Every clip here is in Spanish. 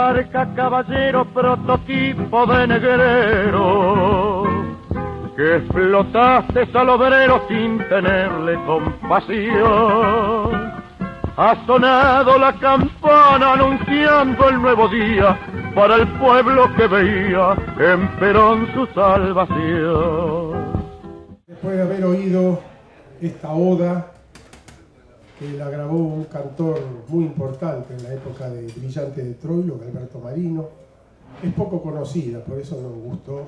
marca caballero, prototipo de negrero, que explotaste al obrero sin tenerle compasión. Ha sonado la campana anunciando el nuevo día para el pueblo que veía en Perón su salvación. Después de haber oído esta oda, que la grabó un cantor muy importante en la época de Brillante de Troilo, Alberto Marino, es poco conocida, por eso nos gustó,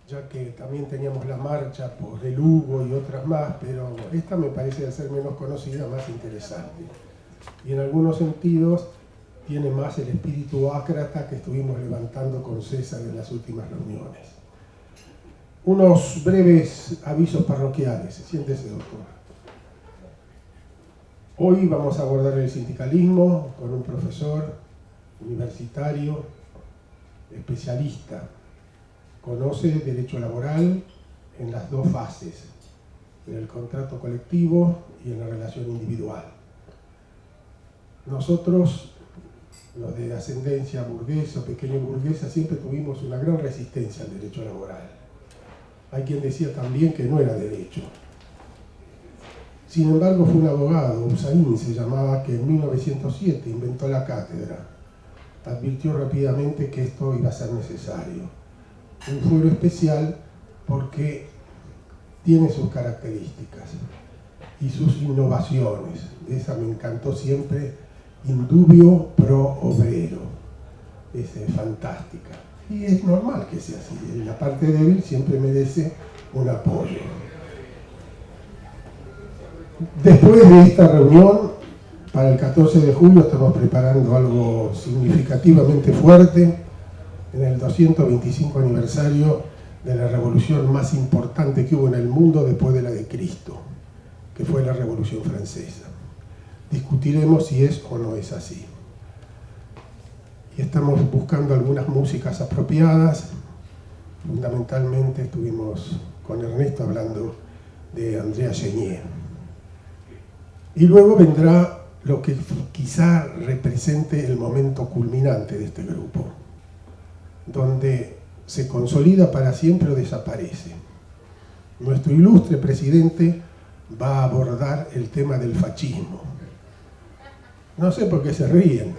ya que también teníamos la marcha por el Hugo y otras más, pero esta me parece de ser menos conocida, más interesante. Y en algunos sentidos tiene más el espíritu ácrata que estuvimos levantando con César en las últimas reuniones. Unos breves avisos parroquiales. Siéntese, doctor. Hoy vamos a abordar el sindicalismo con un profesor universitario, especialista. Conoce derecho laboral en las dos fases, en el contrato colectivo y en la relación individual. Nosotros, los de ascendencia burguesa o pequeño burguesa, siempre tuvimos una gran resistencia al derecho laboral. Hay quien decía también que no era derecho. Sin embargo, fue un abogado, Usain se llamaba, que en 1907 inventó la cátedra. Advirtió rápidamente que esto iba a ser necesario. Un fuero especial porque tiene sus características y sus innovaciones. Esa me encantó siempre, indubio pro obrero. Es fantástica. Y es normal que sea así. La parte débil siempre merece un apoyo. Después de esta reunión, para el 14 de julio estamos preparando algo significativamente fuerte en el 225 aniversario de la revolución más importante que hubo en el mundo después de la de Cristo, que fue la Revolución Francesa. Discutiremos si es o no es así. Y estamos buscando algunas músicas apropiadas. Fundamentalmente estuvimos con Ernesto hablando de Andrea Chenier. Y luego vendrá lo que quizá represente el momento culminante de este grupo, donde se consolida para siempre o desaparece. Nuestro ilustre presidente va a abordar el tema del fascismo. No sé por qué se ríen.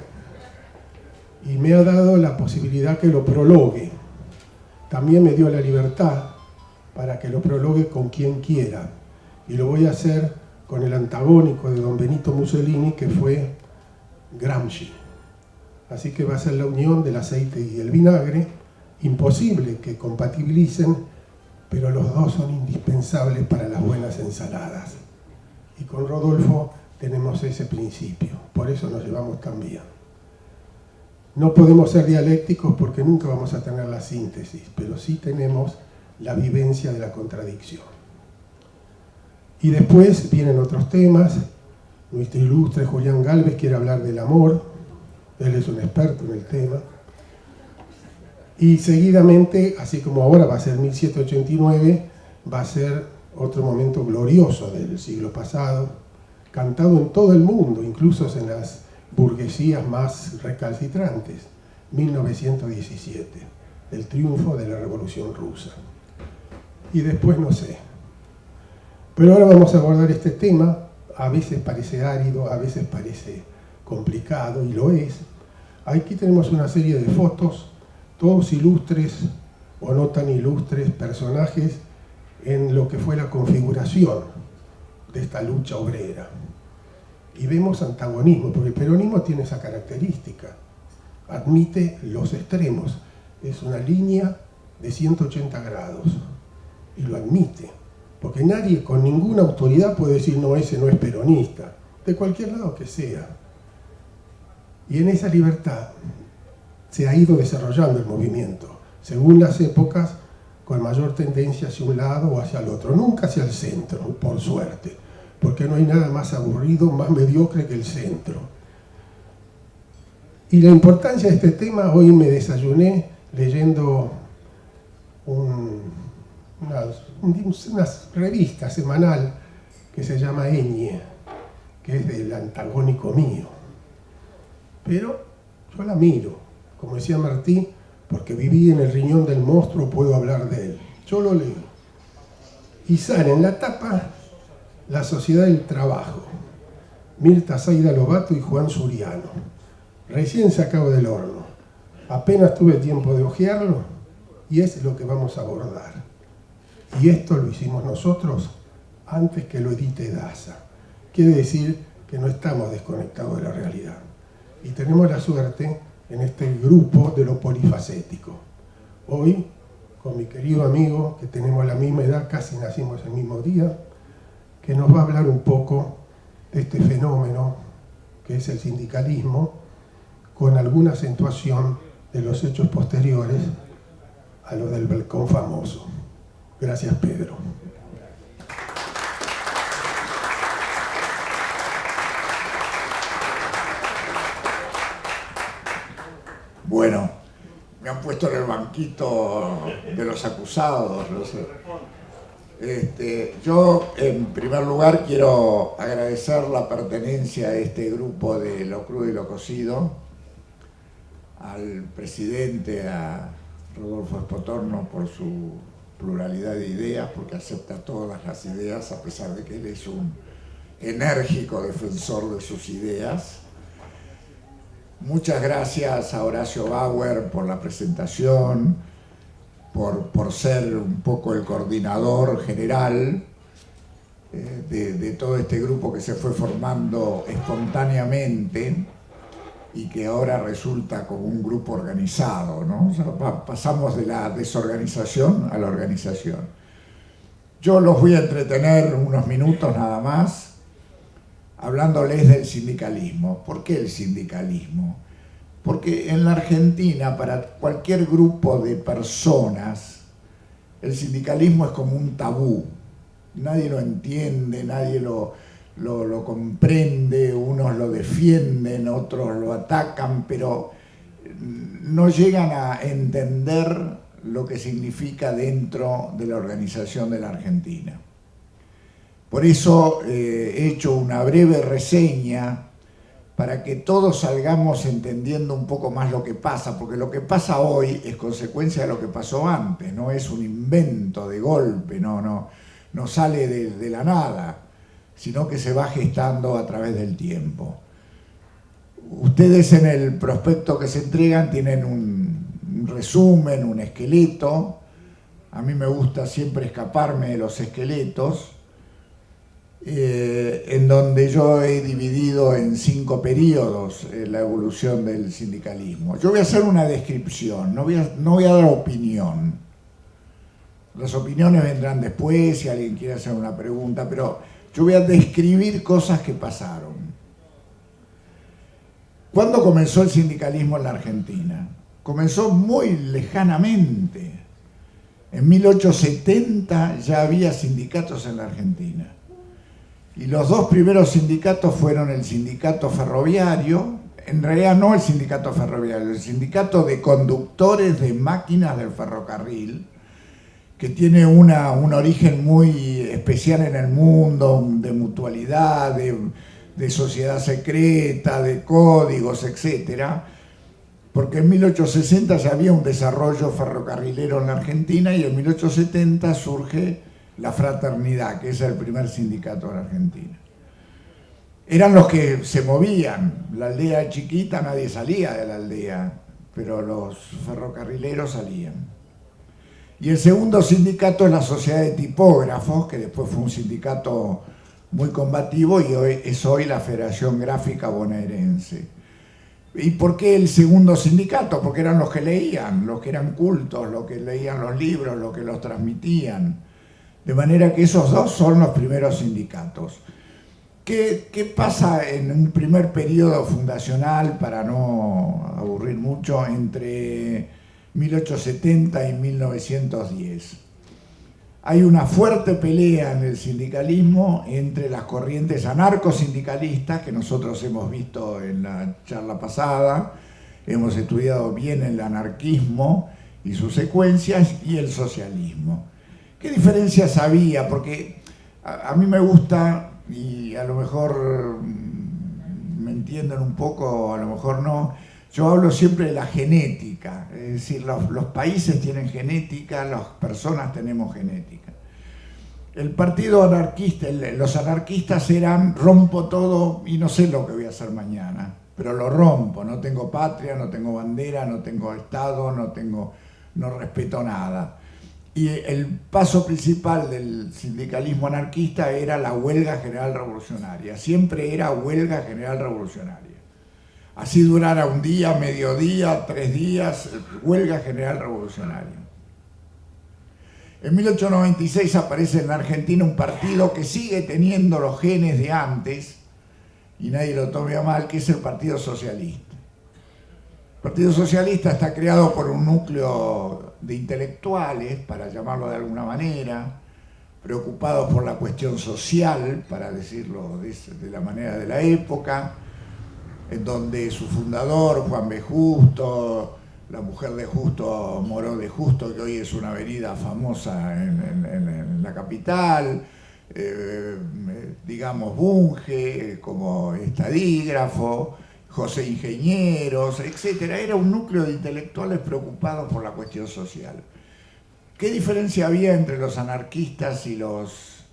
Y me ha dado la posibilidad que lo prologue. También me dio la libertad para que lo prologue con quien quiera. Y lo voy a hacer con el antagónico de don Benito Mussolini, que fue Gramsci. Así que va a ser la unión del aceite y el vinagre, imposible que compatibilicen, pero los dos son indispensables para las buenas ensaladas. Y con Rodolfo tenemos ese principio, por eso nos llevamos tan bien. No podemos ser dialécticos porque nunca vamos a tener la síntesis, pero sí tenemos la vivencia de la contradicción. Y después vienen otros temas. Nuestro ilustre Julián Gálvez quiere hablar del amor. Él es un experto en el tema. Y seguidamente, así como ahora va a ser 1789, va a ser otro momento glorioso del siglo pasado, cantado en todo el mundo, incluso en las burguesías más recalcitrantes, 1917, el triunfo de la Revolución Rusa. Y después no sé. Pero ahora vamos a abordar este tema, a veces parece árido, a veces parece complicado, y lo es. Aquí tenemos una serie de fotos, todos ilustres o no tan ilustres personajes en lo que fue la configuración de esta lucha obrera. Y vemos antagonismo, porque el peronismo tiene esa característica, admite los extremos, es una línea de 180 grados, y lo admite. Porque nadie con ninguna autoridad puede decir, no, ese no es peronista, de cualquier lado que sea. Y en esa libertad se ha ido desarrollando el movimiento, según las épocas, con mayor tendencia hacia un lado o hacia el otro, nunca hacia el centro, por suerte, porque no hay nada más aburrido, más mediocre que el centro. Y la importancia de este tema, hoy me desayuné leyendo una revista semanal que se llama Eñe, que es del antagónico mío. Pero yo la miro, Como decía Martí, porque viví en el riñón del monstruo, puedo hablar de él. Yo lo leo. Y sale en la tapa La Sociedad del Trabajo, Mirta Zaida Lobato y Juan Suriano, recién sacado del horno. Apenas tuve tiempo de hojearlo y es lo que vamos a abordar. Y esto lo hicimos nosotros antes que lo edite Daza. Quiere decir que no estamos desconectados de la realidad. Y tenemos la suerte en este grupo de lo polifacético. Hoy, con mi querido amigo, que tenemos la misma edad, casi nacimos el mismo día, que nos va a hablar un poco de este fenómeno que es el sindicalismo, con alguna acentuación de los hechos posteriores a lo del balcón famoso. Gracias, Pedro. Bueno, me han puesto en el banquito de los acusados, no sé. Yo, en primer lugar, quiero agradecer la pertenencia a este grupo de Lo Crudo y Lo Cocido, al presidente, a Rodolfo Espotorno, por su pluralidad de ideas, porque acepta todas las ideas, a pesar de que él es un enérgico defensor de sus ideas. Muchas gracias a Horacio Bauer por la presentación, por ser un poco el coordinador general de todo este grupo que se fue formando espontáneamente y que ahora resulta como un grupo organizado, ¿no? O sea, pasamos de la desorganización a la organización. Yo los voy a entretener unos minutos nada más, hablándoles del sindicalismo. ¿Por qué el sindicalismo? Porque en la Argentina, para cualquier grupo de personas, el sindicalismo es como un tabú. Nadie lo entiende, nadie lo comprende, unos lo defienden, otros lo atacan, pero no llegan a entender lo que significa dentro de la organización de la Argentina. Por eso he hecho una breve reseña para que todos salgamos entendiendo un poco más lo que pasa, porque lo que pasa hoy es consecuencia de lo que pasó antes, no es un invento de golpe, no sale de la nada, sino que se va gestando a través del tiempo. Ustedes en el prospecto que se entregan tienen un resumen, un esqueleto. A mí me gusta siempre escaparme de los esqueletos, en donde yo he dividido en 5 periodos la evolución del sindicalismo. Yo voy a hacer una descripción, no voy a dar opinión. Las opiniones vendrán después, si alguien quiere hacer una pregunta, pero yo voy a describir cosas que pasaron. ¿Cuándo comenzó el sindicalismo en la Argentina? Comenzó muy lejanamente. En 1870 ya había sindicatos en la Argentina. Y los 2 primeros sindicatos fueron el sindicato ferroviario, en realidad no el sindicato ferroviario, el sindicato de conductores de máquinas del ferrocarril, que tiene un origen muy especial en el mundo, de mutualidad, de sociedad secreta, de códigos, etc. Porque en 1860 ya había un desarrollo ferrocarrilero en la Argentina y en 1870 surge la Fraternidad, que es el primer sindicato de la Argentina. Eran los que se movían. La aldea chiquita, nadie salía de la aldea, pero los ferrocarrileros salían. Y el segundo sindicato es la Sociedad de Tipógrafos, que después fue un sindicato muy combativo y es hoy la Federación Gráfica Bonaerense. ¿Y por qué el segundo sindicato? Porque eran los que leían, los que eran cultos, los que leían los libros, los que los transmitían. De manera que esos 2 son los primeros sindicatos. ¿Qué pasa en un primer periodo fundacional, para no aburrir mucho, entre 1870 y 1910? Hay una fuerte pelea en el sindicalismo entre las corrientes anarcosindicalistas, que nosotros hemos visto en la charla pasada, hemos estudiado bien el anarquismo y sus secuencias, y el socialismo. ¿Qué diferencias había? Porque a mí me gusta, y a lo mejor me entienden un poco, a lo mejor no, Yo hablo siempre de la genética, es decir, los países tienen genética, las personas tenemos genética. El partido anarquista, los anarquistas eran rompo todo y no sé lo que voy a hacer mañana, pero lo rompo, no tengo patria, no tengo bandera, no tengo Estado, no respeto nada. Y el paso principal del sindicalismo anarquista era la huelga general revolucionaria, siempre era huelga general revolucionaria. Así durara un día, mediodía, 3 días, huelga general revolucionaria. En 1896 aparece en la Argentina un partido que sigue teniendo los genes de antes, y nadie lo tome a mal, que es el Partido Socialista. El Partido Socialista está creado por un núcleo de intelectuales, para llamarlo de alguna manera, preocupados por la cuestión social, para decirlo de la manera de la época, en donde su fundador, Juan B. Justo, la mujer de Justo, Moró de Justo, que hoy es una avenida famosa en la capital, digamos Bunge como estadígrafo, José Ingenieros, etc. Era un núcleo de intelectuales preocupados por la cuestión social. ¿Qué diferencia había entre los anarquistas y los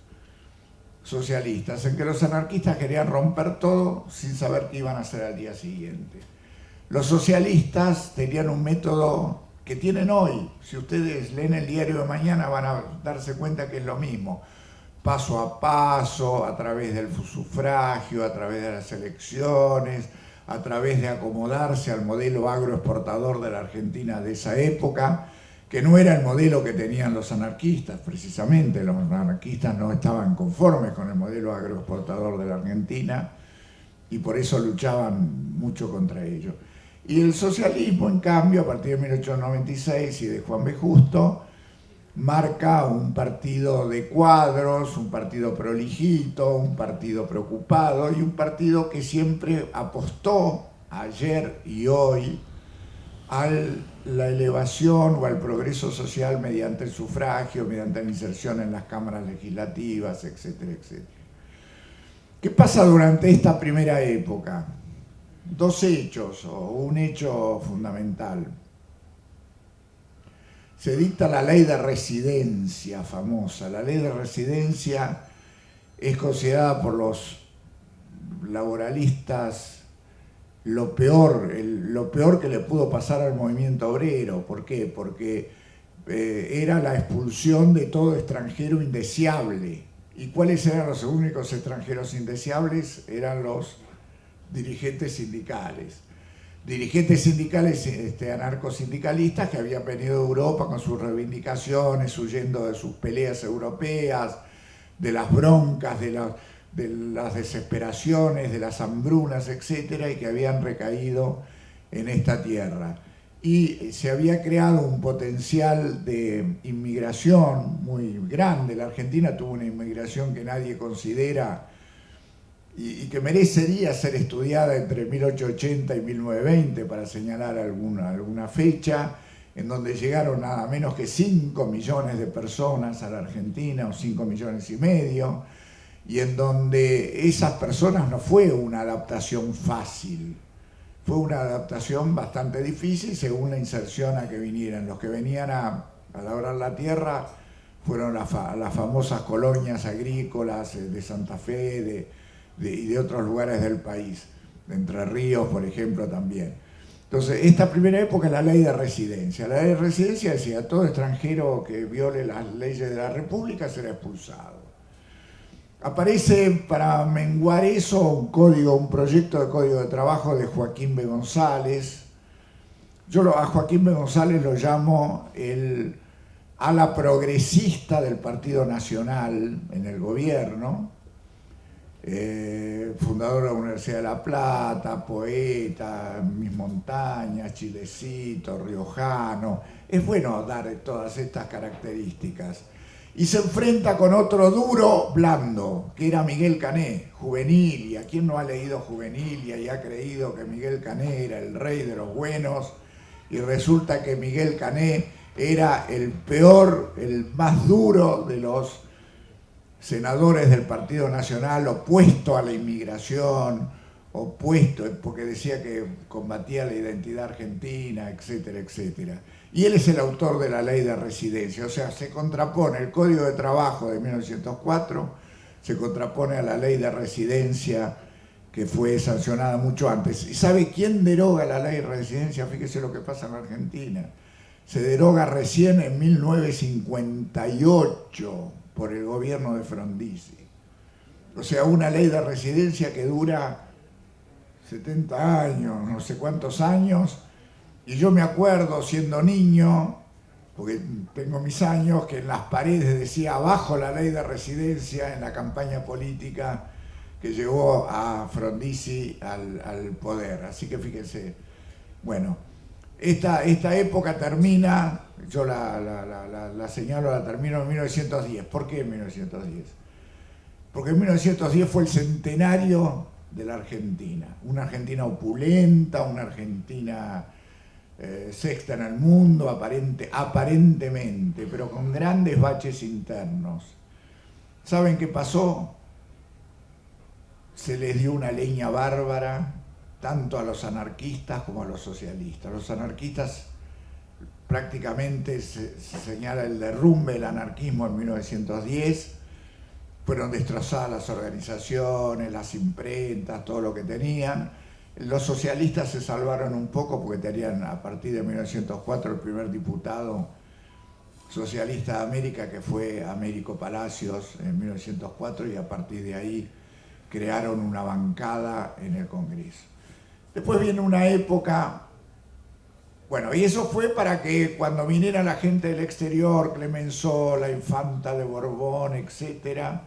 socialistas? En que los anarquistas querían romper todo sin saber qué iban a hacer al día siguiente. Los socialistas tenían un método que tienen hoy. Si ustedes leen el diario de mañana van a darse cuenta que es lo mismo. Paso a paso, a través del sufragio, a través de las elecciones, a través de acomodarse al modelo agroexportador de la Argentina de esa época, que no era el modelo que tenían los anarquistas, precisamente. Los anarquistas no estaban conformes con el modelo agroexportador de la Argentina y por eso luchaban mucho contra ello. Y el socialismo, en cambio, a partir de 1896 y de Juan B. Justo, marca un partido de cuadros, un partido prolijito, un partido preocupado y un partido que siempre apostó, ayer y hoy, a la elevación o al progreso social mediante el sufragio, mediante la inserción en las cámaras legislativas, etcétera, etcétera. ¿Qué pasa durante esta primera época? 2 hechos, o un hecho fundamental. Se dicta la ley de residencia famosa. La ley de residencia es considerada por los laboralistas lo peor que le pudo pasar al movimiento obrero. ¿Por qué? Porque era la expulsión de todo extranjero indeseable. ¿Y cuáles eran los únicos extranjeros indeseables? Eran los dirigentes sindicales. Dirigentes sindicales anarcosindicalistas que habían venido de Europa con sus reivindicaciones, huyendo de sus peleas europeas, de las broncas, de las desesperaciones, de las hambrunas, etcétera, y que habían recaído en esta tierra. Y se había creado un potencial de inmigración muy grande. La Argentina tuvo una inmigración que nadie considera y que merecería ser estudiada entre 1880 y 1920, para señalar alguna fecha, en donde llegaron nada menos que 5 millones de personas a la Argentina, o 5,5 millones, y en donde esas personas no fue una adaptación fácil, fue una adaptación bastante difícil según la inserción a que vinieran. Los que venían a labrar la tierra fueron las famosas colonias agrícolas de Santa Fe, y de otros lugares del país, de Entre Ríos, por ejemplo, también. Entonces, esta primera época es la ley de residencia. La ley de residencia decía: todo extranjero que viole las leyes de la República será expulsado. Aparece, para menguar eso, un proyecto de código de trabajo de Joaquín B. González. Yo a Joaquín B. González lo llamo el ala progresista del Partido Nacional en el gobierno. Fundador de la Universidad de La Plata, poeta, Mis Montañas, Chilecito, riojano. Es bueno dar todas estas características. Y se enfrenta con otro duro blando, que era Miguel Cané, Juvenilia. ¿Quién no ha leído Juvenilia y ha creído que Miguel Cané era el rey de los buenos? Y resulta que Miguel Cané era el peor, el más duro de los senadores del Partido Nacional, opuesto a la inmigración, opuesto, porque decía que combatía la identidad argentina, etcétera, etcétera. Y él es el autor de la ley de residencia, o sea, se contrapone el Código de Trabajo de 1904, se contrapone a la ley de residencia que fue sancionada mucho antes. ¿Y sabe quién deroga la ley de residencia? Fíjese lo que pasa en Argentina. Se deroga recién en 1958 por el gobierno de Frondizi. O sea, una ley de residencia que dura 70 años, no sé cuántos años, y yo me acuerdo siendo niño, porque tengo mis años, que en las paredes decía abajo la ley de residencia en la campaña política que llevó a Frondizi al poder. Así que fíjense, bueno, esta época termina, yo la señalo, la termino en 1910. ¿Por qué en 1910? Porque en 1910 fue el centenario de la Argentina, una Argentina opulenta, una Argentina sexta en el mundo, aparentemente, pero con grandes baches internos. ¿Saben qué pasó? Se les dio una leña bárbara, tanto a los anarquistas como a los socialistas. Los anarquistas prácticamente se señala el derrumbe del anarquismo en 1910, fueron destrozadas las organizaciones, las imprentas, todo lo que tenían. Los socialistas se salvaron un poco porque tenían a partir de 1904 el primer diputado socialista de América, que fue Américo Palacios en 1904, y a partir de ahí crearon una bancada en el Congreso. Después viene una época, bueno, y eso fue para que cuando viniera la gente del exterior, Clemenceau, la infanta de Borbón, etcétera,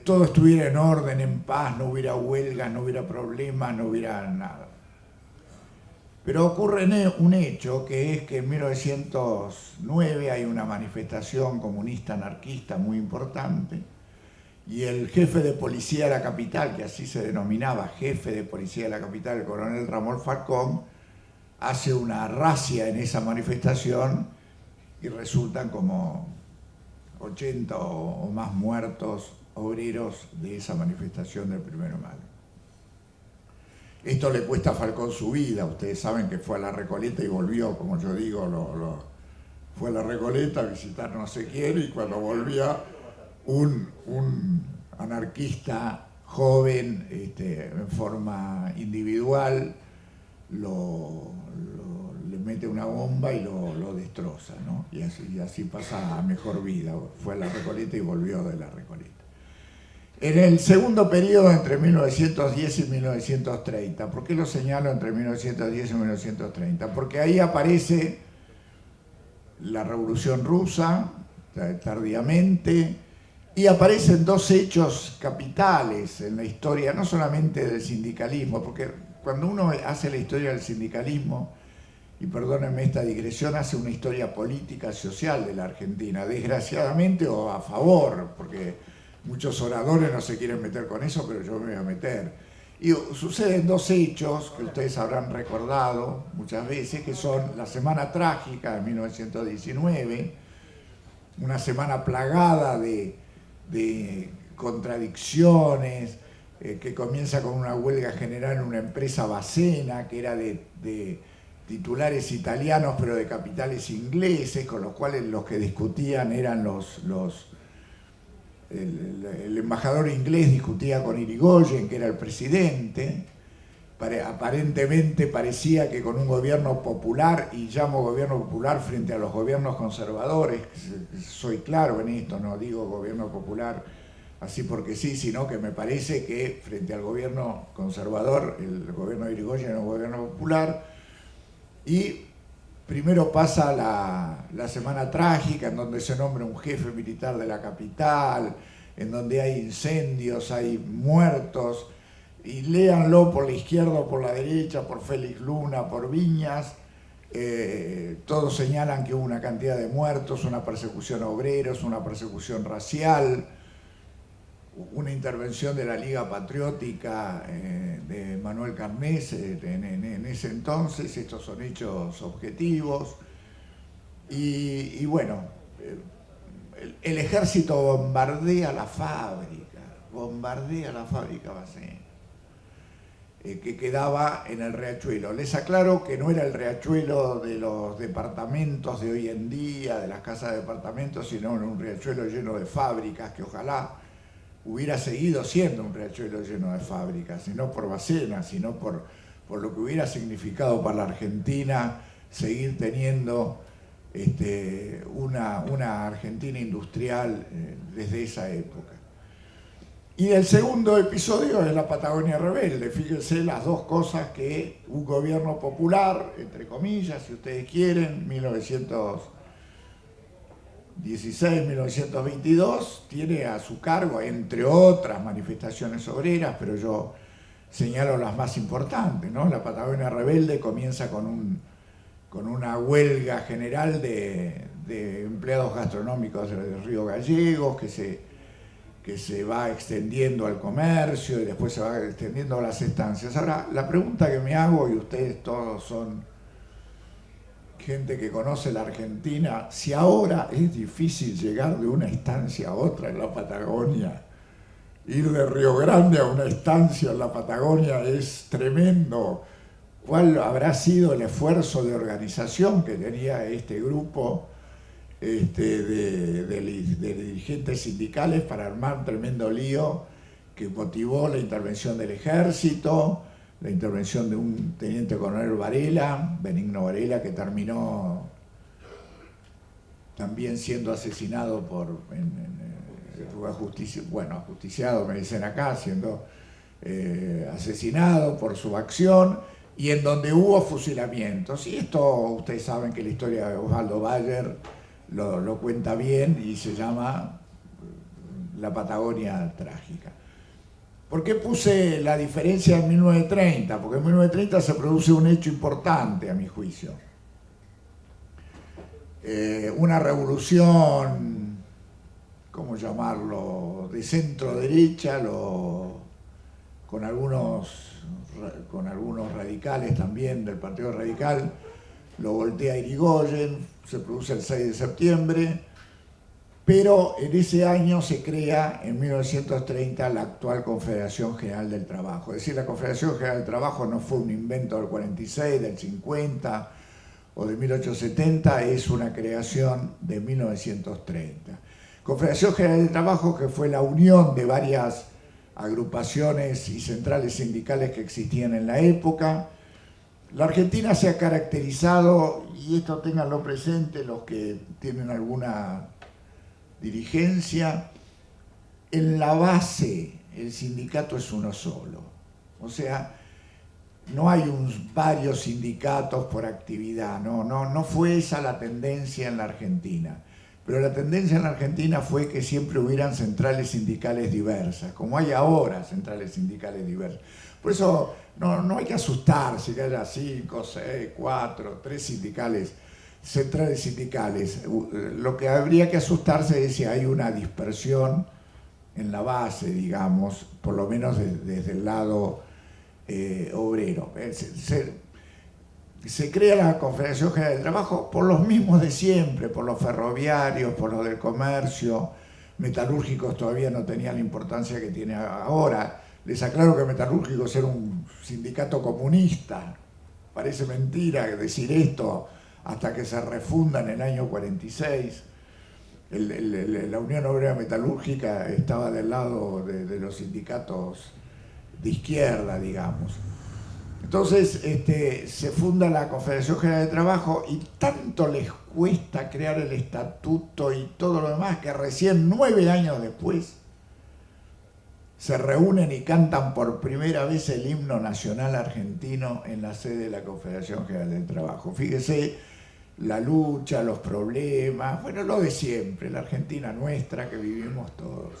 todo estuviera en orden, en paz, no hubiera huelgas, no hubiera problemas, no hubiera nada. Pero ocurre un hecho, que es que en 1909 hay una manifestación comunista anarquista muy importante, y el jefe de policía de la capital, que así se denominaba, jefe de policía de la capital, el coronel Ramón Falcón, hace una racia en esa manifestación y resultan como 80 o más muertos obreros de esa manifestación del 1 de mayo. Esto le cuesta a Falcón su vida. Ustedes saben que fue a La Recoleta y volvió, como yo digo, fue a La Recoleta a visitar no sé quién, y cuando volvía un anarquista joven, en forma individual, le mete una bomba y lo destroza, ¿no? Y así pasa a mejor vida. Fue a La Recoleta y volvió de La Recoleta. En el segundo periodo, entre 1910 y 1930, ¿por qué lo señalo entre 1910 y 1930? Porque ahí aparece la Revolución Rusa, tardíamente, y aparecen dos hechos capitales en la historia, no solamente del sindicalismo, porque cuando uno hace la historia del sindicalismo, y perdónenme esta digresión, hace una historia política, social de la Argentina, desgraciadamente o a favor, porque muchos oradores no se quieren meter con eso, pero yo me voy a meter. Y suceden dos hechos que ustedes habrán recordado muchas veces, que son la Semana Trágica de 1919, una semana plagada de contradicciones, que comienza con una huelga general en una empresa Bacena, que era de titulares italianos pero de capitales ingleses, con los cuales los que discutían eran el embajador inglés discutía con Irigoyen, que era el presidente. Aparentemente parecía que con un gobierno popular, y llamo gobierno popular frente a los gobiernos conservadores, soy claro en esto, no digo gobierno popular así porque sí, sino que me parece que frente al gobierno conservador, el gobierno de Irigoyen era un gobierno popular, y primero pasa la Semana Trágica, en donde se nombra un jefe militar de la capital, en donde hay incendios, hay muertos, y léanlo por la izquierda o por la derecha, por Félix Luna, por Viñas, todos señalan que hubo una cantidad de muertos, una persecución a obreros, una persecución racial, una intervención de la Liga Patriótica de Manuel Carnés en ese entonces. Estos son hechos objetivos. Y bueno, el ejército bombardea la fábrica Bacena. que quedaba en el Riachuelo. Les aclaro que no era el Riachuelo de los departamentos de hoy en día, de las casas de departamentos, sino en un Riachuelo lleno de fábricas, que ojalá hubiera seguido siendo un Riachuelo lleno de fábricas, y no por Bacena, sino por lo que hubiera significado para la Argentina seguir teniendo una Argentina industrial desde esa época. Y el segundo episodio es la Patagonia Rebelde. Fíjense las dos cosas que un gobierno popular, entre comillas, si ustedes quieren, 1916, 1922, tiene a su cargo, entre otras manifestaciones obreras, pero yo señalo las más importantes, ¿no? La Patagonia Rebelde comienza con una huelga general de empleados gastronómicos de Río Gallegos, que se va extendiendo al comercio y después se va extendiendo a las estancias. Ahora, la pregunta que me hago, y ustedes todos son gente que conoce la Argentina, si ahora es difícil llegar de una estancia a otra en la Patagonia, ir de Río Grande a una estancia en la Patagonia es tremendo. ¿Cuál habrá sido el esfuerzo de organización que tenía este grupo de dirigentes sindicales para armar un tremendo lío que motivó la intervención del ejército, la intervención de un teniente coronel Varela, Benigno Varela, que terminó también siendo asesinado ajusticiado, me dicen acá, siendo asesinado por su acción, y en donde hubo fusilamientos. Y esto ustedes saben que la historia de Osvaldo Bayer lo cuenta bien y se llama La Patagonia Trágica. ¿Por qué puse la diferencia en 1930? Porque en 1930 se produce un hecho importante, a mi juicio. Una revolución, ¿cómo llamarlo?, de centro-derecha, con algunos radicales también del Partido Radical, lo voltea Irigoyen, se produce el 6 de septiembre, pero en ese año se crea, en 1930, la actual Confederación General del Trabajo. Es decir, la Confederación General del Trabajo no fue un invento del 46, del 50 o de 1870, es una creación de 1930. Confederación General del Trabajo, que fue la unión de varias agrupaciones y centrales sindicales que existían en la época. La Argentina se ha caracterizado, y esto ténganlo presente los que tienen alguna dirigencia, en la base el sindicato es uno solo. O sea, no hay varios sindicatos por actividad, no fue esa la tendencia en la Argentina. Pero la tendencia en la Argentina fue que siempre hubieran centrales sindicales diversas, como hay ahora centrales sindicales diversas. Por eso no hay que asustarse que haya 5, 6, 4, 3 centrales sindicales. Lo que habría que asustarse es si hay una dispersión en la base, digamos, por lo menos desde el lado obrero. Se crea la Confederación General del Trabajo por los mismos de siempre, por los ferroviarios, por los del comercio. Metalúrgicos todavía no tenían la importancia que tiene ahora. Les aclaro que Metalúrgicos era un sindicato comunista. Parece mentira decir esto hasta que se refunda en el año 46. La Unión Obrera Metalúrgica estaba del lado de los sindicatos de izquierda, digamos. Entonces se funda la Confederación General de Trabajo y tanto les cuesta crear el estatuto y todo lo demás que recién 9 años después se reúnen y cantan por primera vez el himno nacional argentino en la sede de la Confederación General del Trabajo. Fíjese la lucha, los problemas, bueno, lo de siempre, la Argentina nuestra que vivimos todos.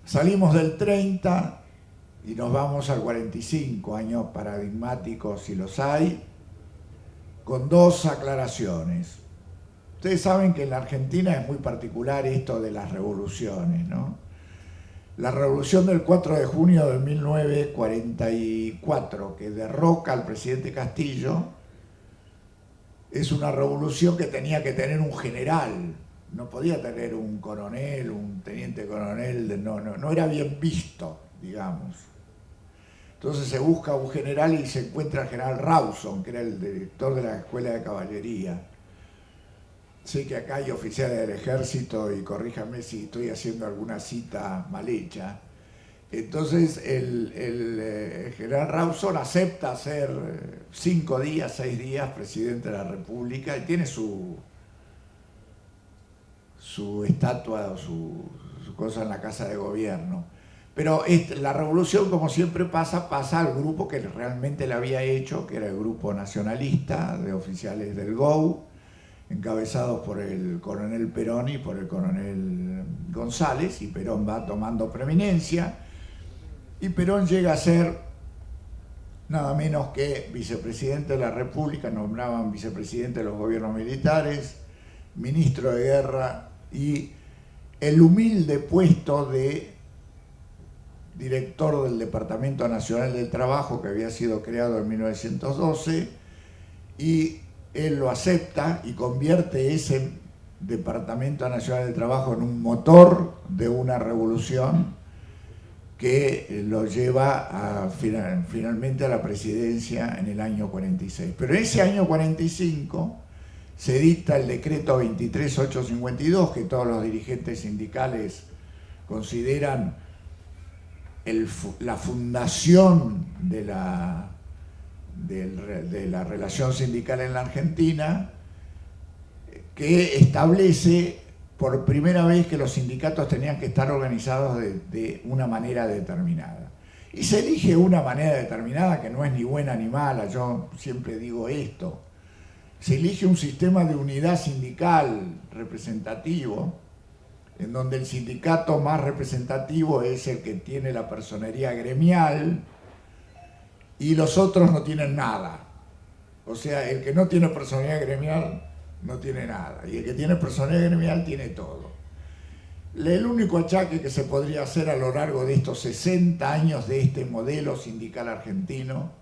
Salimos del 30 y nos vamos al 45, años paradigmáticos si los hay, con 2 aclaraciones. Ustedes saben que en la Argentina es muy particular esto de las revoluciones, ¿no? La revolución del 4 de junio de 1944, que derroca al presidente Castillo, es una revolución que tenía que tener un general, no podía tener un coronel, un teniente coronel, no era bien visto, digamos. Entonces se busca un general y se encuentra al general Rawson, que era el director de la Escuela de Caballería. Sé que acá hay oficiales del ejército y corríjame si estoy haciendo alguna cita mal hecha. Entonces el general Rawson acepta ser 5 días, 6 días presidente de la República y tiene su estatua o su cosa en la Casa de Gobierno. Pero la revolución, como siempre pasa al grupo que realmente la había hecho, que era el grupo nacionalista de oficiales del GOU, encabezados por el coronel Perón y por el coronel González, y Perón va tomando preeminencia, y Perón llega a ser nada menos que vicepresidente de la República, nombraban vicepresidente de los gobiernos militares, ministro de guerra y el humilde puesto de director del Departamento Nacional del Trabajo, que había sido creado en 1912, y él lo acepta y convierte ese Departamento Nacional del Trabajo en un motor de una revolución que lo lleva finalmente a la presidencia en el año 46. Pero en ese año 45 se dicta el decreto 23852, que todos los dirigentes sindicales consideran la fundación de la relación sindical en la Argentina, que establece por primera vez que los sindicatos tenían que estar organizados de una manera determinada. Y se elige una manera determinada que no es ni buena ni mala, yo siempre digo esto. Se elige un sistema de unidad sindical representativo, en donde el sindicato más representativo es el que tiene la personería gremial y los otros no tienen nada. O sea, el que no tiene personería gremial no tiene nada, y el que tiene personería gremial tiene todo. El único achaque que se podría hacer a lo largo de estos 60 años de este modelo sindical argentino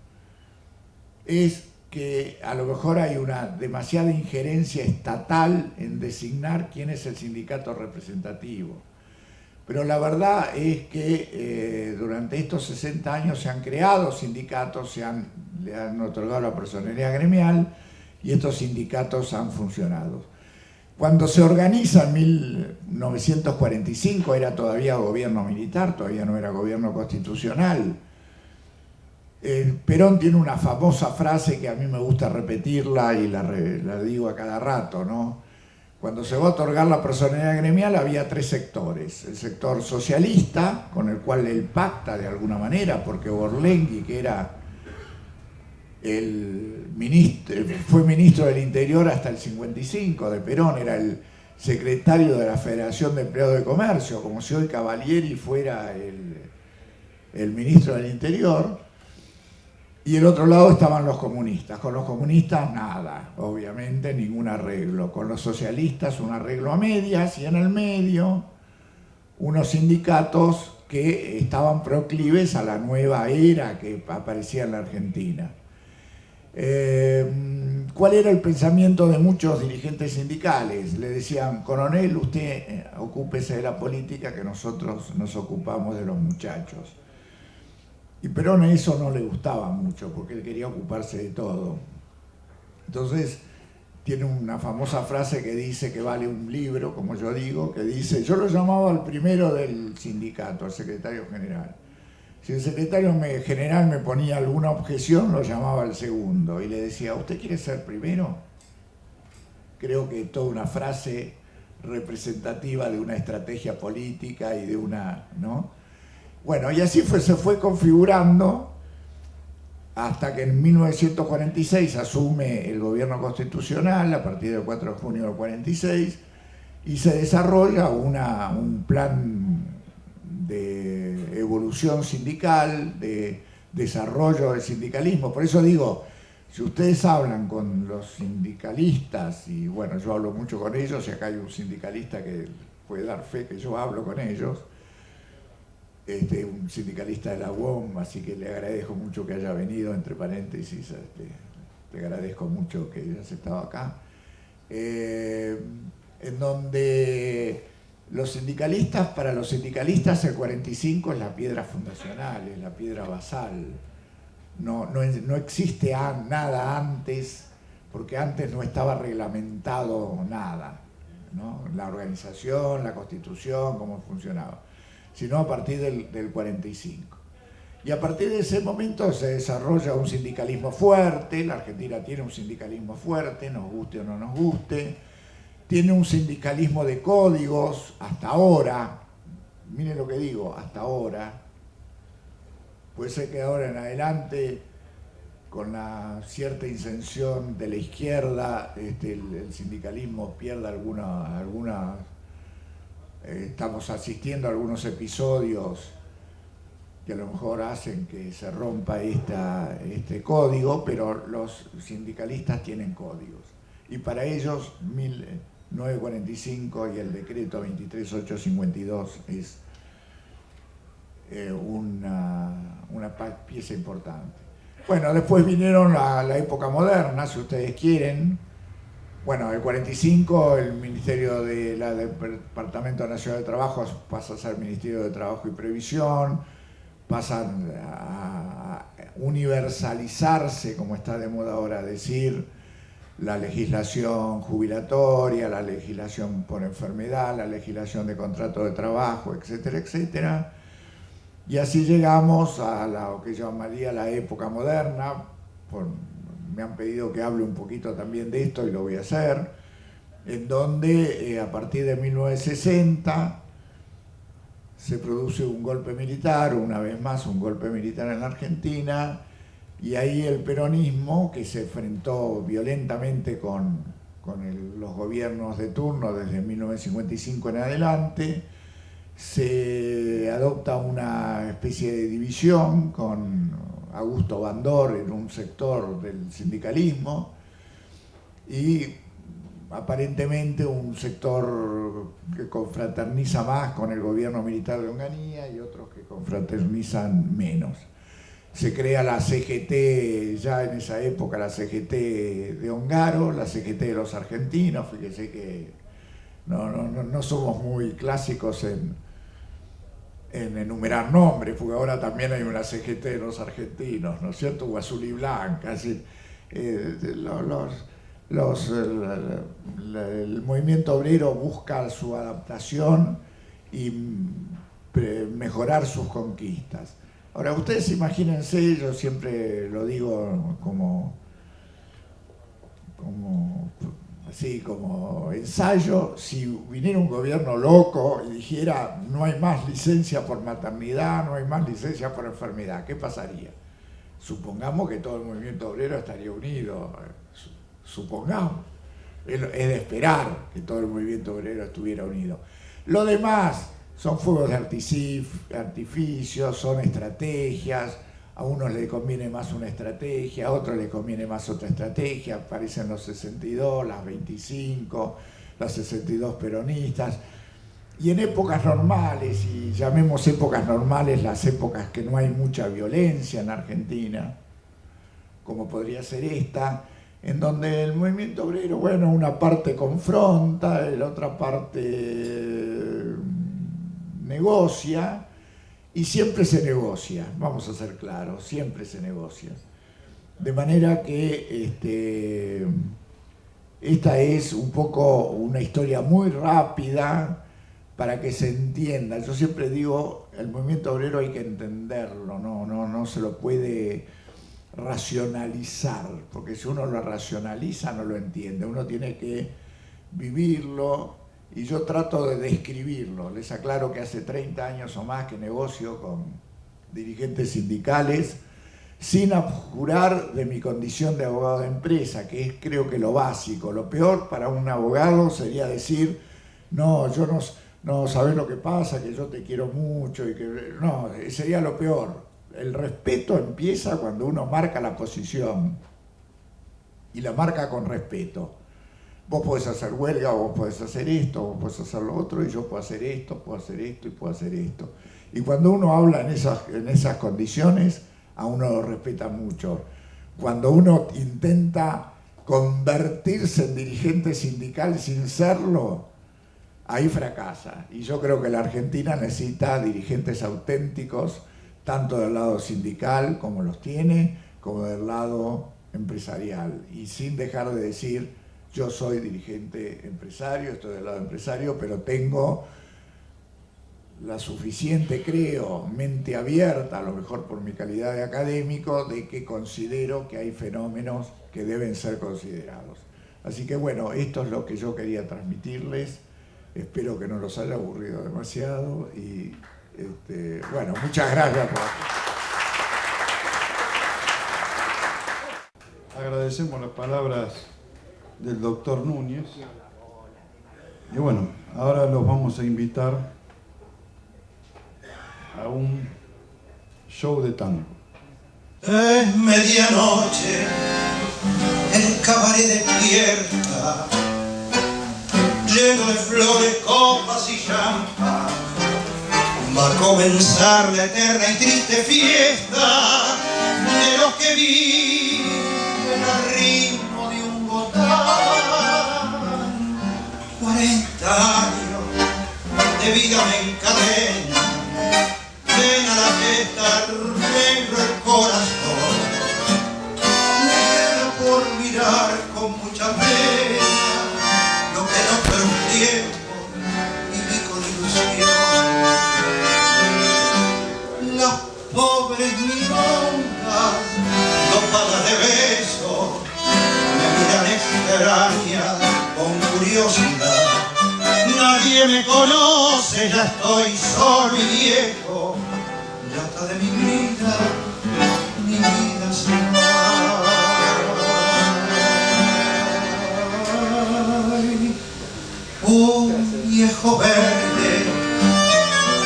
es que a lo mejor hay una demasiada injerencia estatal en designar quién es el sindicato representativo. Pero la verdad es que durante estos 60 años se han creado sindicatos, le han otorgado la personería gremial y estos sindicatos han funcionado. Cuando se organiza en 1945 era todavía gobierno militar, todavía no era gobierno constitucional. Perón tiene una famosa frase que a mí me gusta repetirla y la digo a cada rato, ¿no? Cuando se va a otorgar la personería gremial había 3 sectores. El sector socialista, con el cual él pacta de alguna manera, porque Borlenghi, que era fue ministro del Interior hasta el 55 de Perón, era el secretario de la Federación de Empleados de Comercio, como si hoy Cavalieri fuera el ministro del Interior. Y el otro lado estaban los comunistas. Con los comunistas nada, obviamente ningún arreglo. Con los socialistas un arreglo a medias, y en el medio unos sindicatos que estaban proclives a la nueva era que aparecía en la Argentina. ¿Cuál era el pensamiento de muchos dirigentes sindicales? Le decían: coronel, usted ocúpese de la política, que nosotros nos ocupamos de los muchachos. Y Perón a eso no le gustaba mucho, porque él quería ocuparse de todo. Entonces tiene una famosa frase que dice, que vale un libro, como yo digo, que dice: yo lo llamaba al primero del sindicato, al secretario general. Si el secretario general me ponía alguna objeción, lo llamaba al segundo y le decía: ¿usted quiere ser primero? Creo que toda una frase representativa de una estrategia política y de una, ¿no? Bueno, y así se fue configurando hasta que en 1946 asume el gobierno constitucional, a partir del 4 de junio del 46, y se desarrolla un plan de evolución sindical, de desarrollo del sindicalismo. Por eso digo, si ustedes hablan con los sindicalistas, y bueno, yo hablo mucho con ellos, y acá hay un sindicalista que puede dar fe que yo hablo con ellos, un sindicalista de la UOM, así que le agradezco mucho que haya venido, entre paréntesis, te agradezco mucho que hayas estado acá, en donde para los sindicalistas el 45 es la piedra fundacional, es la piedra basal. no existe nada antes, porque antes no estaba reglamentado nada, ¿no? La organización, la constitución, cómo funcionaba, sino a partir del 45. Y a partir de ese momento se desarrolla un sindicalismo fuerte. La Argentina tiene un sindicalismo fuerte, nos guste o no nos guste. Tiene un sindicalismo de códigos hasta ahora. Miren lo que digo, hasta ahora. Puede ser que ahora en adelante, con la cierta insensión de la izquierda, el sindicalismo pierda alguna estamos asistiendo a algunos episodios que a lo mejor hacen que se rompa este código, pero los sindicalistas tienen códigos. Y para ellos, 1945 y el decreto 23852 es una pieza importante. Bueno, después vinieron la época moderna, si ustedes quieren. Bueno, el 45 el Ministerio del Departamento Nacional de Trabajo pasa a ser Ministerio de Trabajo y Previsión, pasan a universalizarse, como está de moda ahora decir, la legislación jubilatoria, la legislación por enfermedad, la legislación de contrato de trabajo, etcétera, etcétera. Y así llegamos a lo que yo llamaría la época moderna. Me han pedido que hable un poquito también de esto y lo voy a hacer, en donde a partir de 1960 se produce un golpe militar, una vez más un golpe militar en la Argentina, y ahí el peronismo, que se enfrentó violentamente con los gobiernos de turno desde 1955 en adelante, se adopta una especie de división con Augusto Bandor en un sector del sindicalismo y aparentemente un sector que confraterniza más con el gobierno militar de Onganía y otros que confraternizan menos. Se crea la CGT, ya en esa época la CGT de Ongaro, la CGT de los argentinos. Fíjese que no somos muy clásicos en enumerar nombres, porque ahora también hay una CGT de los argentinos, ¿no es cierto? O azul y blanca. El movimiento obrero busca su adaptación y mejorar sus conquistas. Ahora, ustedes imagínense, yo siempre lo digo como ensayo, si viniera un gobierno loco y dijera no hay más licencia por maternidad, no hay más licencia por enfermedad, ¿qué pasaría? Supongamos que todo el movimiento obrero estaría unido, supongamos. Es de esperar que todo el movimiento obrero estuviera unido. Lo demás son fuegos de artificio, son estrategias. A unos les conviene más una estrategia, a otros les conviene más otra estrategia. Aparecen los 62, las 25, las 62 peronistas. Y en épocas normales, y llamemos épocas normales las épocas que no hay mucha violencia en Argentina, como podría ser esta, en donde el movimiento obrero, bueno, una parte confronta, la otra parte negocia, y siempre se negocia, vamos a ser claros, siempre se negocia. De manera que esta es un poco una historia muy rápida para que se entienda. Yo siempre digo, el movimiento obrero hay que entenderlo, no se lo puede racionalizar, porque si uno lo racionaliza no lo entiende, uno tiene que vivirlo. Y yo trato de describirlo. Les aclaro que hace 30 años o más que negocio con dirigentes sindicales sin abjurar de mi condición de abogado de empresa, que es creo que lo básico. Lo peor para un abogado sería decir, no, yo no sabés lo que pasa, que yo te quiero mucho, y que no, sería lo peor. El respeto empieza cuando uno marca la posición y la marca con respeto. Vos podés hacer huelga, vos podés hacer esto, vos podés hacer lo otro, y yo puedo hacer esto, puedo hacer esto y puedo hacer esto. Y cuando uno habla en esas condiciones, a uno lo respeta mucho. Cuando uno intenta convertirse en dirigente sindical sin serlo, ahí fracasa. Y yo creo que la Argentina necesita dirigentes auténticos tanto del lado sindical, como los tiene, como del lado empresarial. Y sin dejar de decir, yo soy dirigente empresario, estoy del lado empresario, pero tengo la suficiente, creo, mente abierta, a lo mejor por mi calidad de académico, de que considero que hay fenómenos que deben ser considerados. Así que bueno, esto es lo que yo quería transmitirles. Espero que no los haya aburrido demasiado y bueno, muchas gracias por... Agradecemos las palabras del doctor Núñez. Y bueno, ahora los vamos a invitar a un show de tango. Es medianoche, el cabaret despierta, lleno de flores, copas y champán. Va a comenzar la eterna y triste fiesta de los que viven al ritmo de un botán. 40 años de vida me encadenan, ven a la fiesta negro el corazón. Me queda por mirar con mucha pena lo que no fue un tiempo y vi con ilusión. Las pobres milongas, dopadas de besos, me miran extrañas con curiosidad. Nadie me conoce, ya estoy solo y viejo, ya está de mi vida se va. Ay, un viejo verde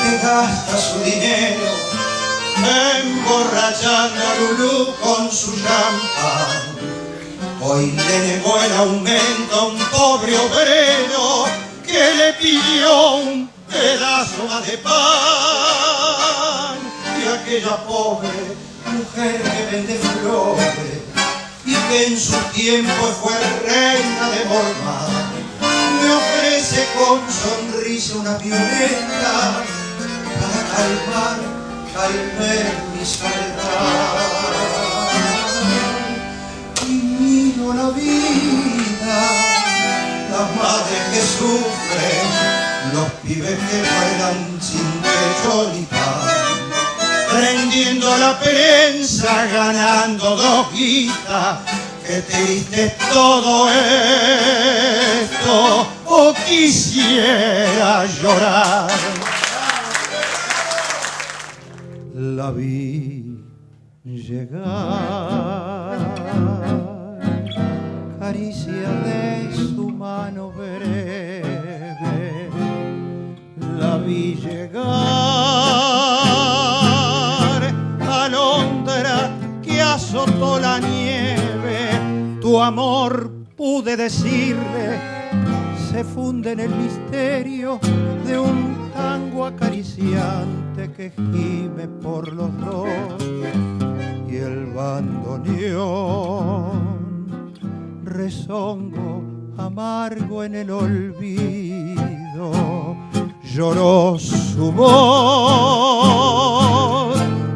que gasta su dinero emborrachando a Lulú con su champán. Hoy le negó el aumento a un pobre obrero que le pidió un pedazo más de pan. Y aquella pobre mujer que vende flores y que en su tiempo fue reina de Mormar, me ofrece con sonrisa una violeta para calmar mi soledad. Y miro la vida, las madres que sufren, los pibes que bailan sin techo ni pan, prendiendo la prensa, ganando 2 guitas. Qué triste es todo esto, o quisiera llorar. La vi llegar, caricia de su mano breve. La vi llegar, alondra que azotó la nieve. Tu amor, pude decirle, se funde en el misterio de un tango acariciante que gime por los dos, y el bandoneón rezongo amargo en el olvido. Lloró su voz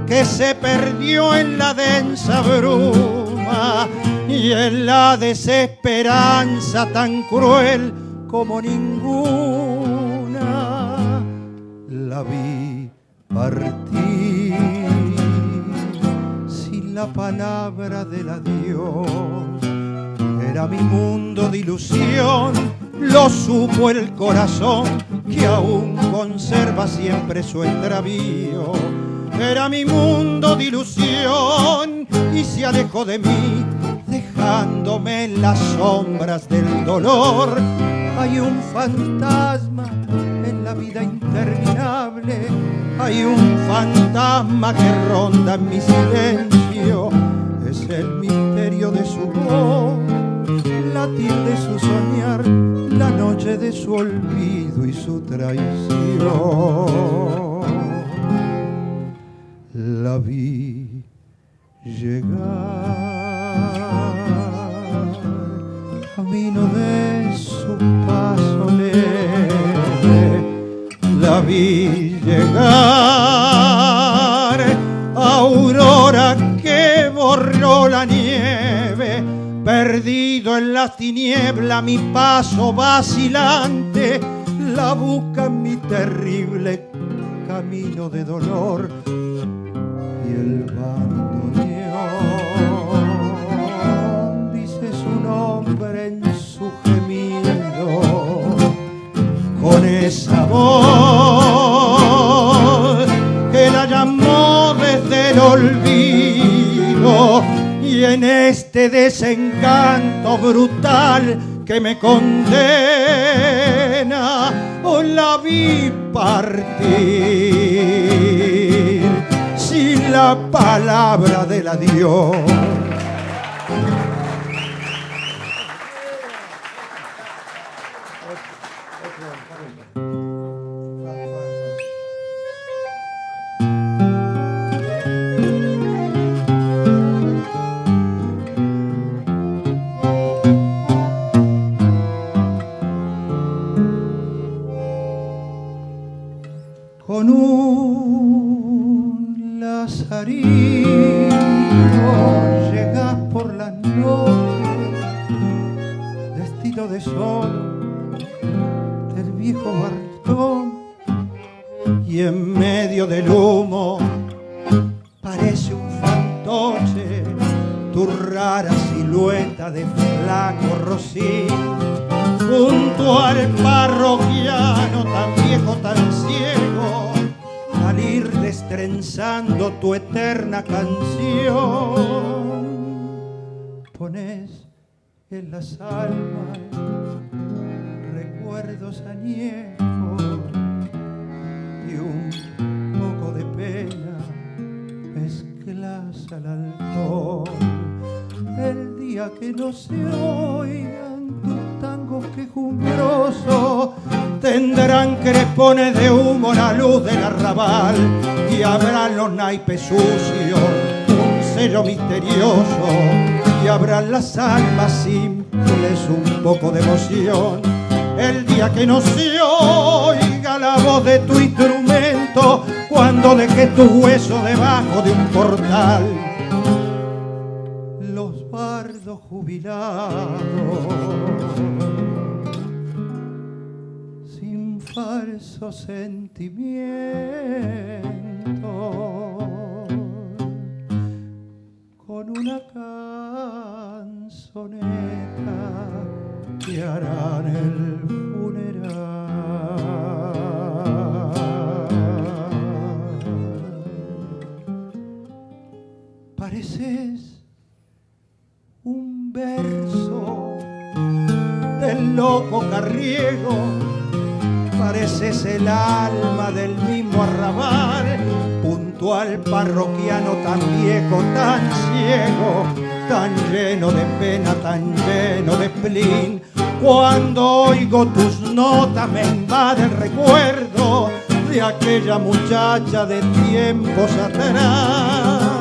que se perdió en la densa bruma y en la desesperanza tan cruel como ninguna. La vi partir sin la palabra del adiós. Era mi mundo de ilusión, lo supo el corazón que aún conserva siempre su extravío. Era mi mundo de ilusión y se alejó de mí, dejándome en las sombras del dolor. Hay un fantasma en la vida interminable, hay un fantasma que ronda en mi silencio. Es el misterio de su voz, latir de su soñar, la noche de su olvido y su traición. La vi llegar, camino de su paso leve. La vi llegar aurora que borró la nieve, perdido en las tinieblas mi paso vacilante, la busca en mi terrible camino de dolor y el bandoneón dice su nombre en su gemido con esa voz que la llamó desde el olvido, y en este desencanto brutal que me condena la vi partir sin la palabra del adiós. Con un lazarino llegas por la noche, vestido de sol del viejo bartón, y en medio del humo parece un fantoche tu rara silueta de flaco rocín, junto al parroquiano tan viejo, tan ciego, al ir destrenzando tu eterna canción, pones en las almas recuerdos añejos y un poco de pena mezclas al alcohol. El día que no se oigan tus tangos quejumbrosos, tendrán crespones de humo la luz del arrabal, y habrán los naipes sucios un sello misterioso, y habrán las almas simples un poco de emoción. El día que no se oiga la voz de tu instrumento, cuando dejes tu hueso debajo de un portal, los bardos jubilados sin falso sentimiento, con una canzoneta te harán el funeral. Pareces un verso del loco carriego, pareces el alma del mismo arrabal, puntual parroquiano tan viejo, tan ciego, tan lleno de pena, tan lleno de spleen. Cuando oigo tus notas me invade el recuerdo de aquella muchacha de tiempos atrás.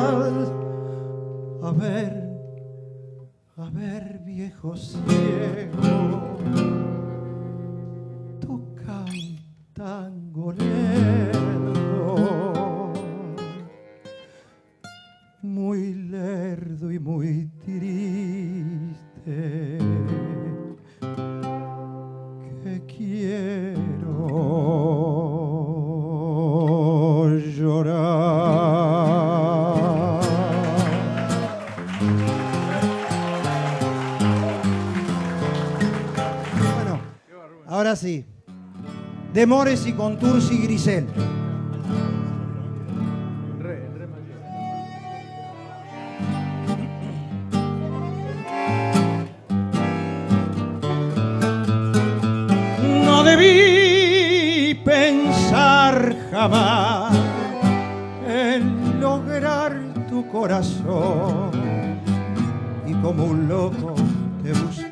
A ver, viejo ciego, tu cantango lerdo, muy lerdo y muy triste, que quiero llorar. Ahora sí, de Mores y Contursi y Grisel. No debí pensar jamás en lograr tu corazón, y como un loco te busqué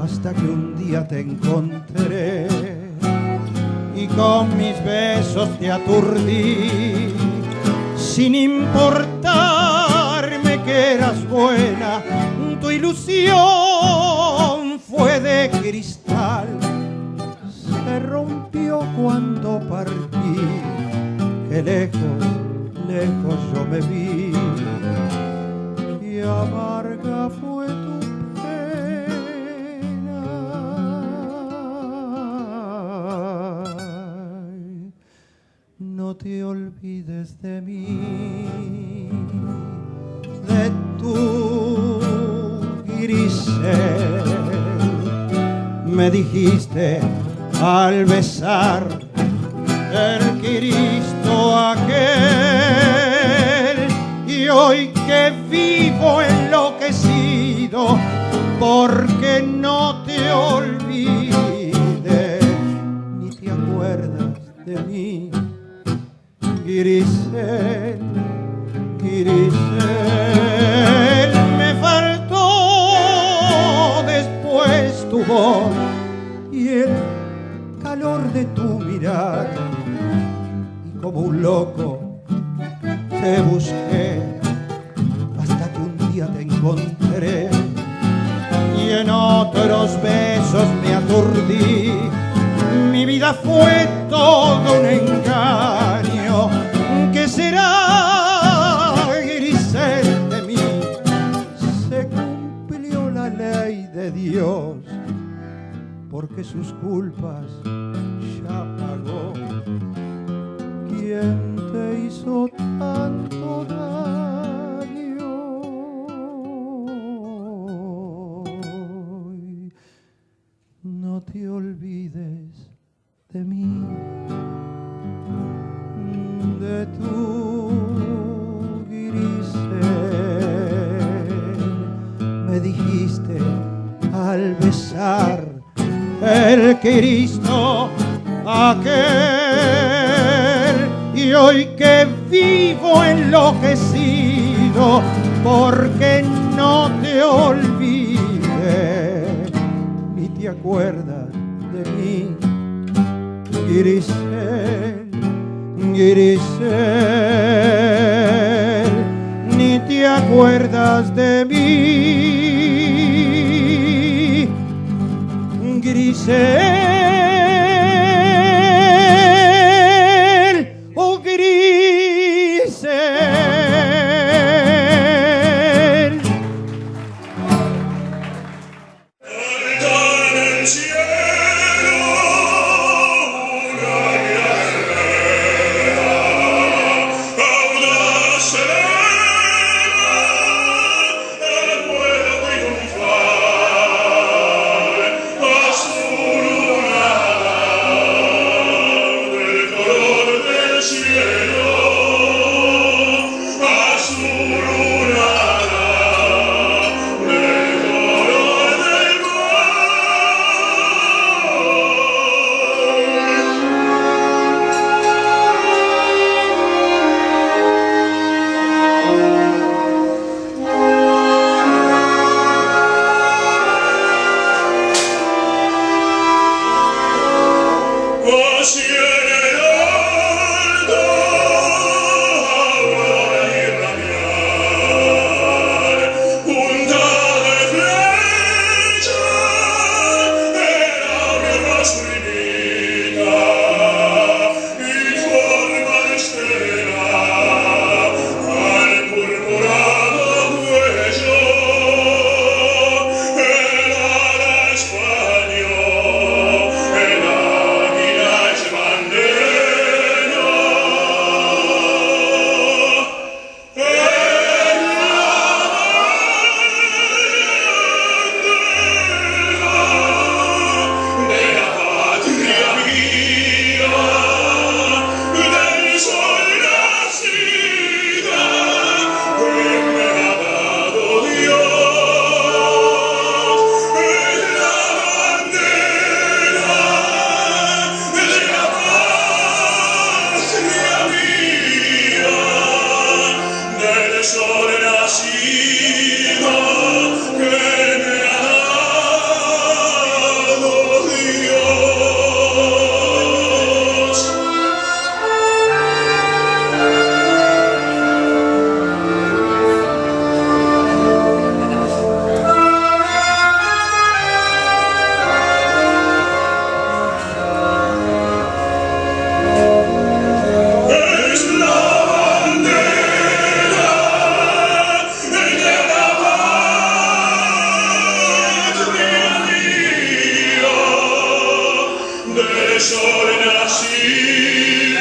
hasta que un día te encontré y con mis besos te aturdí, sin importarme que eras buena. Tu ilusión fue de cristal, se rompió cuando partí, que lejos lejos yo me vi y amarga fue tu pena. No te olvides de mí, de tu Grisel. Me dijiste al besar el Cristo aquel, y hoy que vivo enloquecido porque no te olvides ni te acuerdas de mí, Grisel, Grisel. Me faltó después tu voz y el calor de tu mirada, y como un loco te busqué hasta que un día te encontré y en otros besos me aturdí. Mi vida fue todo un engaño. ¿Qué será, Grisel, de mí? Se cumplió la ley de Dios, porque sus culpas ya pagó. ¿Quién te hizo tanto daño? No te olvides de mí, de tu Grisel. Me dijiste al besar el Cristo aquel, y hoy que vivo enloquecido porque no te olvides ni te acuerdas de mí, Grisel, Grisel, ni te acuerdas de mí, Grisel, oh Grisel. Solo del sol nacido.